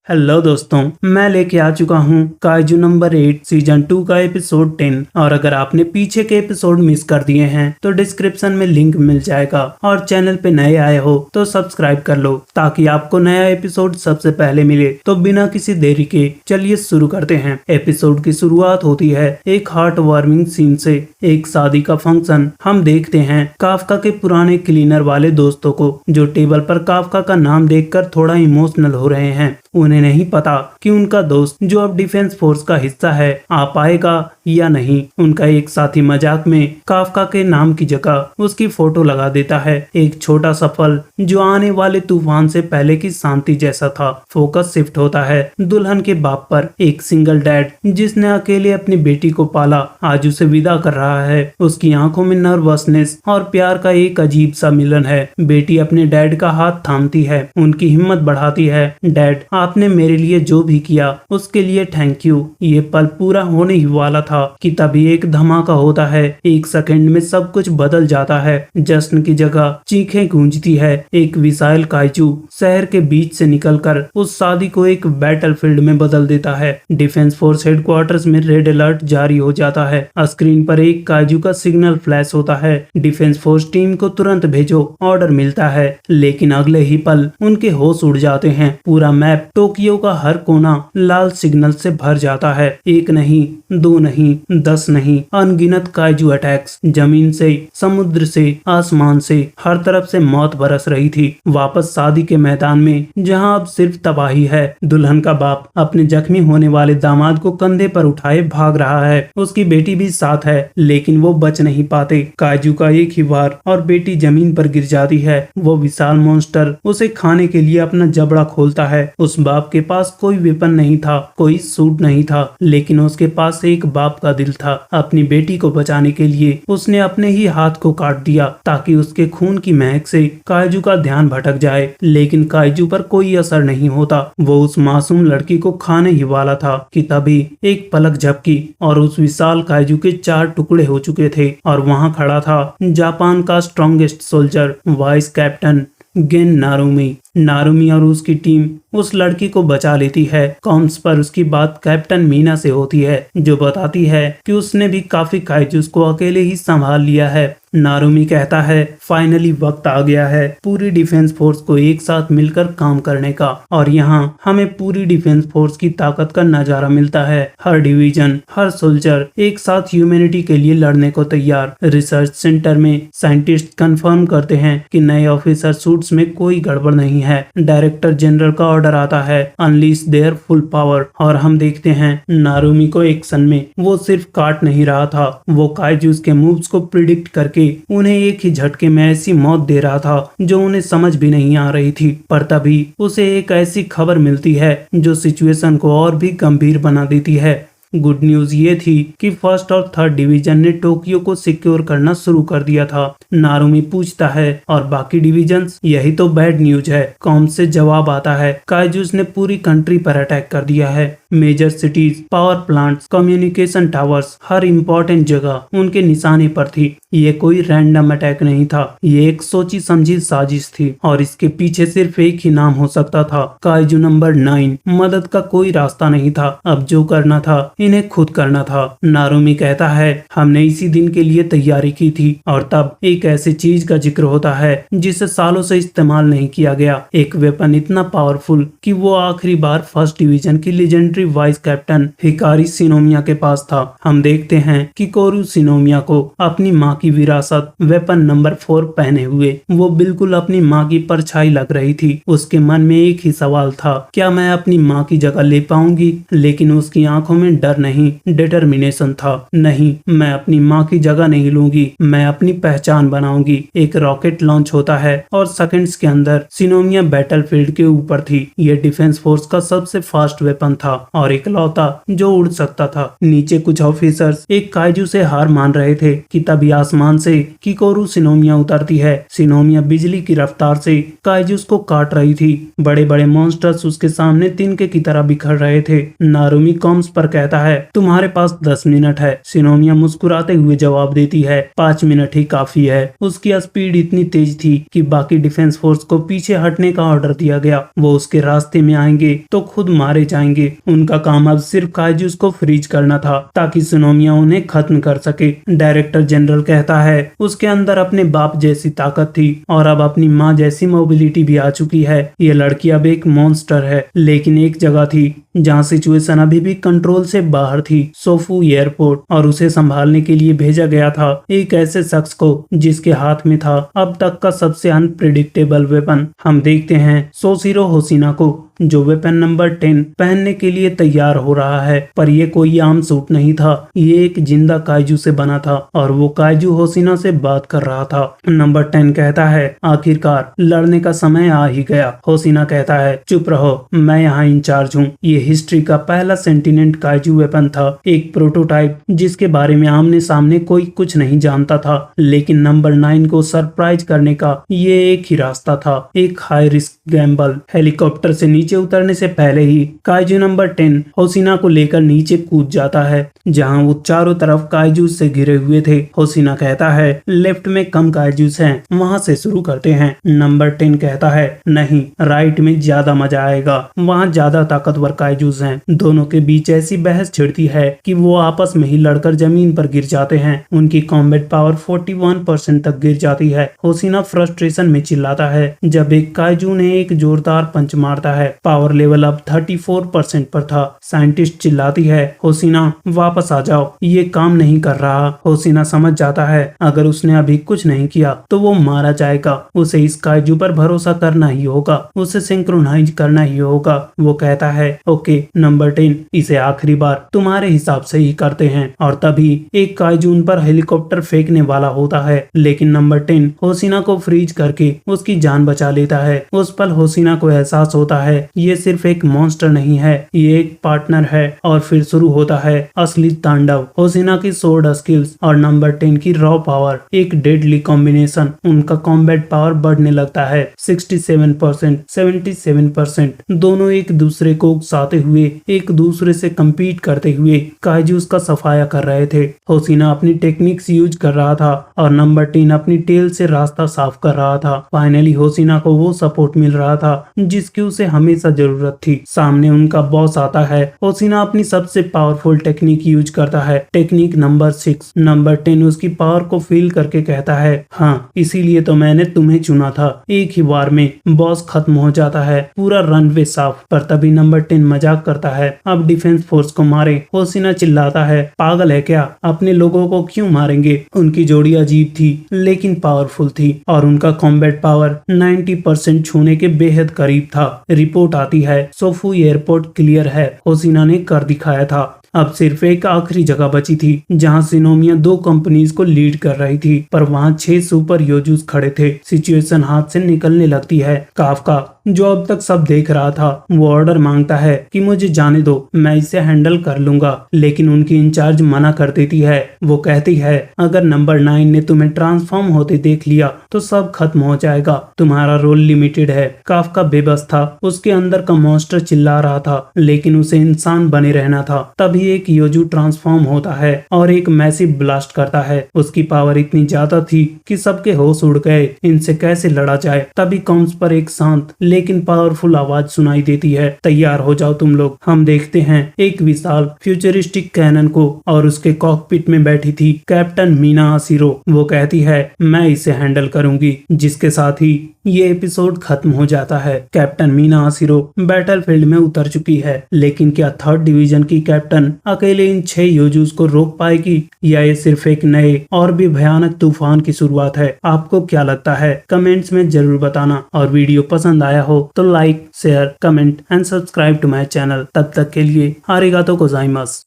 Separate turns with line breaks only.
Hello दोस्तों, मैं लेके आ चुका हूँ काइजू नंबर 8 सीजन 2 का एपिसोड 10। और अगर आपने पीछे के एपिसोड मिस कर दिए हैं तो डिस्क्रिप्शन में लिंक मिल जाएगा और चैनल पे नए आए हो तो सब्सक्राइब कर लो ताकि आपको नया एपिसोड सबसे पहले मिले। तो बिना किसी देरी के चलिए शुरू करते हैं। एपिसोड की शुरुआत होती है एक हार्ट वार्मिंग सीन से। एक शादी का फंक्शन हम देखते हैं काफका के पुराने क्लीनर वाले दोस्तों को, जो टेबल पर काफका का नाम देखकर थोड़ा इमोशनल हो रहे हैं। उन्हें नहीं पता कि उनका दोस्त जो अब डिफेंस फोर्स का हिस्सा है आ पाएगा या नहीं। उनका एक साथी मजाक में काफका के नाम की जगह उसकी फोटो लगा देता है। एक छोटा सा फल जो आने वाले तूफान से पहले की शांति जैसा था। फोकस शिफ्ट होता है दुल्हन के बाप पर। एक सिंगल डैड जिसने अकेले अपनी बेटी को पाला आज उसे विदा कर रहा है। उसकी आंखों में नर्वसनेस और प्यार का एक अजीब सा मिलन है। बेटी अपने डैड का हाथ थामती है, उनकी हिम्मत बढ़ाती है। डैड, आपने मेरे लिए जो भी किया उसके लिए थैंक यू। ये पल पूरा होने ही वाला था कि तभी एक धमाका होता है। एक सेकंड में सब कुछ बदल जाता है। जश्न की जगह चीखें गूंजती है। एक विशाल काइजू शहर के बीच से निकलकर उस शादी को एक बैटलफील्ड में बदल देता है। डिफेंस फोर्स हेडक्वार्टर्स में रेड अलर्ट जारी हो जाता है। स्क्रीन पर एक काइजू का सिग्नल फ्लैश होता है। डिफेंस फोर्स टीम को तुरंत भेजो, ऑर्डर मिलता है। लेकिन अगले ही पल उनके होश उड़ जाते हैं। पूरा मैप, टोक्यो का हर कोना लाल सिग्नल से भर जाता है। एक नहीं, दो नहीं, 10 नहीं, अनगिनत काइजू अटैक्स। जमीन से, समुद्र से, आसमान से, हर तरफ से मौत बरस रही थी। वापस शादी के मैदान में जहां अब सिर्फ तबाही है। दुल्हन का बाप अपने जख्मी होने वाले दामाद को कंधे पर उठाए भाग रहा है। उसकी बेटी भी साथ है लेकिन वो बच नहीं पाते। काइजू का एक ही वार और बेटी जमीन पर गिर जाती है। वो विशाल मॉन्स्टर उसे खाने के लिए अपना जबड़ा खोलता है। उस बाप के पास कोई वेपन नहीं था, कोई सूट नहीं था, लेकिन उसके पास एक बाप का दिल था। अपनी बेटी को बचाने के लिए उसने अपने ही हाथ को काट दिया ताकि उसके खून की महक से काइजू का ध्यान भटक जाए। लेकिन काइजू पर कोई असर नहीं होता। वो उस मासूम लड़की को खाने ही वाला था कि तभी एक पलक झपकी और उस विशाल काइजू के 4 टुकड़े हो चुके थे। और वहाँ खड़ा था जापान का strongest soldier, vice captain gain नारुमी। नारुमी और उसकी टीम उस लड़की को बचा लेती है। कॉम्स पर उसकी बात कैप्टन मीना से होती है, जो बताती है कि उसने भी काफी काइजूस को अकेले ही संभाल लिया है। नारुमी कहता है फाइनली वक्त आ गया है पूरी डिफेंस फोर्स को एक साथ मिलकर काम करने का। और यहाँ हमें पूरी डिफेंस फोर्स की ताकत का नजारा मिलता है। हर डिवीजन, हर सोल्जर एक साथ ह्यूमैनिटी के लिए लड़ने को तैयार। रिसर्च सेंटर में साइंटिस्ट कंफर्म करते हैं कि नए ऑफिसर सूट्स में कोई गड़बड़ नहीं है। डायरेक्टर जनरल का ऑर्डर आता है, अनलीश देयर फुल पावर। और हम देखते हैं नारुमी को एक्शन में। वो सिर्फ काट नहीं रहा था, वो काइजूस के मूव्स को प्रिडिक्ट करके उन्हें एक ही झटके में ऐसी मौत दे रहा था जो उन्हें समझ भी नहीं आ रही थी। पर तभी उसे एक ऐसी खबर मिलती है जो सिचुएशन को और भी गंभीर बना देती है। गुड न्यूज ये थी कि फर्स्ट और थर्ड डिवीजन ने टोक्यो को सिक्योर करना शुरू कर दिया था। नारुमी पूछता है और बाकी डिवीजन्स? यही तो बैड न्यूज है। कॉम से जवाब आता है काइजूस ने पूरी कंट्री पर अटैक कर दिया है। Major cities, power plants, communication towers, हर इम्पोर्टेंट जगह उनके निशाने पर थी। ये कोई रैंडम अटैक नहीं था, ये एक सोची समझी साजिश थी और इसके पीछे सिर्फ एक ही नाम हो सकता था, काइजू नंबर 9। मदद का कोई रास्ता नहीं था। अब जो करना था इन्हें खुद करना था। नारुमी कहता है हमने इसी दिन के लिए तैयारी की थी। और तब एक ऐसी चीज का जिक्र होता है जिसे सालों से इस्तेमाल नहीं किया गया। एक वेपन इतना पावरफुल कि वो आखिरी बार फर्स्ट डिवीजन की legendary vice captain Hikari Shinomiya के पास था। हम देखते हैं कि कोरू शिनोमिया को अपनी माँ की विरासत वेपन नंबर 4 पहने हुए वो बिल्कुल अपनी माँ की परछाई लग रही थी। उसके मन में एक ही सवाल था, क्या मैं अपनी माँ की जगह ले पाऊंगी? लेकिन उसकी आंखों में डर नहीं, डिटर्मिनेशन था। नहीं, मैं अपनी माँ की जगह नहीं लूंगी, मैं अपनी पहचान बनाऊंगी। एक रॉकेट लॉन्च होता है और सेकंड्स के अंदर शिनोमिया बैटलफील्ड के ऊपर थी। ये डिफेंस फोर्स का सबसे फास्ट वेपन था और इकलौता जो उड़ सकता था। नीचे कुछ ऑफिसर्स एक काइजू से हार मान रहे थे कि तभी आसमान से किकोरू शिनोमिया उतरती है। शिनोमिया बिजली की रफ्तार से काइजूस को काट रही थी। बड़े बड़े मॉन्स्टर्स उसके सामने तिनके की तरह बिखर रहे थे। नारुमी कॉम्स पर कहता है, तुम्हारे पास 10 मिनट है। शिनोमिया मुस्कुराते हुए जवाब देती है, 5 मिनट ही काफी है। उसकी स्पीड इतनी तेज थी कि बाकी डिफेंस फोर्स को पीछे हटने का ऑर्डर दिया गया। वो उसके रास्ते में आएंगे तो खुद मारे जाएंगे। उनका काम अब सिर्फ काइजूस को फ्रीज करना था ताकि शिनोमिया उन्हें खत्म कर सके। डायरेक्टर जनरल कहता है, उसके अंदर अपने बाप जैसी ताकत थी और अब अपनी माँ जैसी मोबिलिटी भी आ चुकी है। ये लड़की अब एक मॉन्स्टर है, लेकिन एक जगह थी जहाँ सिचुएशन अभी भी कंट्रोल से बाहर थी, सोफू एयरपोर्ट, और उसे संभालने के लिए भेजा गया था एक ऐसे शख्स को जिसके हाथ में था अब तक का सबसे अनप्रिडिक्टेबल वेपन। हम देखते हैं सोशिरो होशिना को, जो वेपन नंबर 10 पहनने के लिए तैयार हो रहा है। पर ये कोई आम सूट नहीं था, ये एक जिंदा काइजू से बना था और वो काइजू होशिना से बात कर रहा था। नंबर 10 कहता है, आखिरकार लड़ने का समय आ ही गया। होशिना कहता है, चुप रहो, मैं यहाँ इंचार्ज हूँ। ये हिस्ट्री का पहला सेंटिनेंट काइजू वेपन था, एक प्रोटोटाइप जिसके बारे में आमने सामने कोई कुछ नहीं जानता था। लेकिन नंबर 9 को सरप्राइज करने का ये एक ही रास्ता था, एक हाई रिस्क गैम्बल। हेलीकॉप्टर से नीचे उतरने से पहले ही काइजू नंबर 10 होशिना को लेकर नीचे कूद जाता है, जहां वो चारों तरफ काइजूस से घिरे हुए थे। होशिना कहता है, लेफ्ट में कम काइजूस हैं, वहां से शुरू करते हैं। नंबर 10 कहता है, नहीं, राइट में ज्यादा मजा आएगा, वहां ज्यादा ताकतवर काइजूस हैं। दोनों के बीच ऐसी बहस छिड़ती है कि वो आपस में ही लड़कर जमीन पर गिर जाते हैं। उनकी कॉम्बैट पावर 41% तक गिर जाती है। होशिना फ्रस्ट्रेशन में चिल्लाता है जब एक काइजू ने एक जोरदार पंच मारता है। पावर लेवल अब 34% पर था। साइंटिस्ट चिल्लाती है, होशिना वापस आ जाओ, ये काम नहीं कर रहा। होशिना समझ जाता है अगर उसने अभी कुछ नहीं किया तो वो मारा जाएगा। उसे इस काइजू पर भरोसा करना ही होगा, उसे सिंक्रोनाइज करना ही होगा। वो कहता है, ओके नंबर 10, इसे आखिरी बार तुम्हारे हिसाब से ही करते हैं। और तभी एक काइजू उन पर हेलीकॉप्टर फेंकने वाला होता है, लेकिन नंबर 10 होशिना को फ्रीज करके उसकी जान बचा लेता है। उस पल होशिना को एहसास होता है ये सिर्फ एक मॉन्स्टर नहीं है, ये एक पार्टनर है। और फिर शुरू होता है असली तांडव। होशिना की सोर्ड स्किल्स और नंबर 10 की रॉ पावर, एक डेडली कॉम्बिनेशन। उनका कॉम्बैट पावर बढ़ने लगता है 67%, 77%। दोनों एक दूसरे को उकसाते हुए, एक दूसरे से कम्पीट करते हुए काइजूस का सफाया कर रहे थे। होशिना अपनी टेक्निक्स यूज कर रहा था और नंबर 10 अपनी टेल से रास्ता साफ कर रहा था। फाइनली होशिना को वो सपोर्ट मिल रहा था जिसकी उसे हमेशा जरूरत थी। सामने उनका बॉस आता है। होशिना अपनी सबसे पावरफुल टेक्निक यूज करता है, टेक्निक नंबर 6। नंबर 10 उसकी पावर को फील करके कहता है, हाँ, इसीलिए तो मैंने तुम्हें चुना था। एक ही बार में बॉस खत्म हो जाता है, पूरा रनवे साफ। पर तभी नंबर 10 मजाक करता है, अब डिफेंस फोर्स को मारे। होशिना चिल्लाता है, पागल है क्या, अपने लोगों को क्यों मारेंगे। उनकी जोड़ी अजीब थी लेकिन पावरफुल थी और उनका कॉम्बैट पावर 90% छूने के बेहद करीब था। रिपोर्ट आती है, सोफू एयरपोर्ट क्लियर है। होशिना ने कर दिखाया था। अब सिर्फ एक आखिरी जगह बची थी जहां शिनोमिया 2 कंपनीज को लीड कर रही थी, पर वहां 6 सुपर योजूस खड़े थे। सिचुएशन हाथ से निकलने लगती है। काफका, जो अब तक सब देख रहा था, वो ऑर्डर मांगता है कि मुझे जाने दो, मैं इसे हैंडल कर लूंगा। लेकिन उनकी इंचार्ज मना कर देती है। वो कहती है, अगर नंबर 9 ने तुम्हें ट्रांसफॉर्म होते देख लिया तो सब खत्म हो जाएगा, तुम्हारा रोल लिमिटेड है। काफका बेबस था, उसके अंदर का मॉन्स्टर चिल्ला रहा था लेकिन उसे इंसान बने रहना था। तभी एक योजू ट्रांसफॉर्म होता है और एक मैसिव ब्लास्ट करता है। उसकी पावर इतनी ज्यादा थी कि सबके होश उड़ गए। इनसे कैसे लड़ा जाए। तभी कॉम्स पर एक शांत लेकिन पावरफुल आवाज सुनाई देती है, तैयार हो जाओ तुम लोग। हम देखते हैं एक विशाल फ्यूचरिस्टिक कैनन को और उसके कॉकपिट में बैठी थी कैप्टन मीना आशिरो। वो कहती है, मैं इसे हैंडल करूंगी। जिसके साथ ही ये एपिसोड खत्म हो जाता है। कैप्टन मीना आशिरो बैटलफील्ड में उतर चुकी है, लेकिन क्या 3rd डिवीजन की कैप्टन अकेले इन 6 योजूस को रोक पाएगी या ये सिर्फ एक नए और भी भयानक तूफान की शुरुआत है। आपको क्या लगता है, कमेंट्स में जरूर बताना। और वीडियो पसंद आया हो तो like, share, comment and subscribe to my channel. तब तक के लिए आरिगातो गोजाइमास।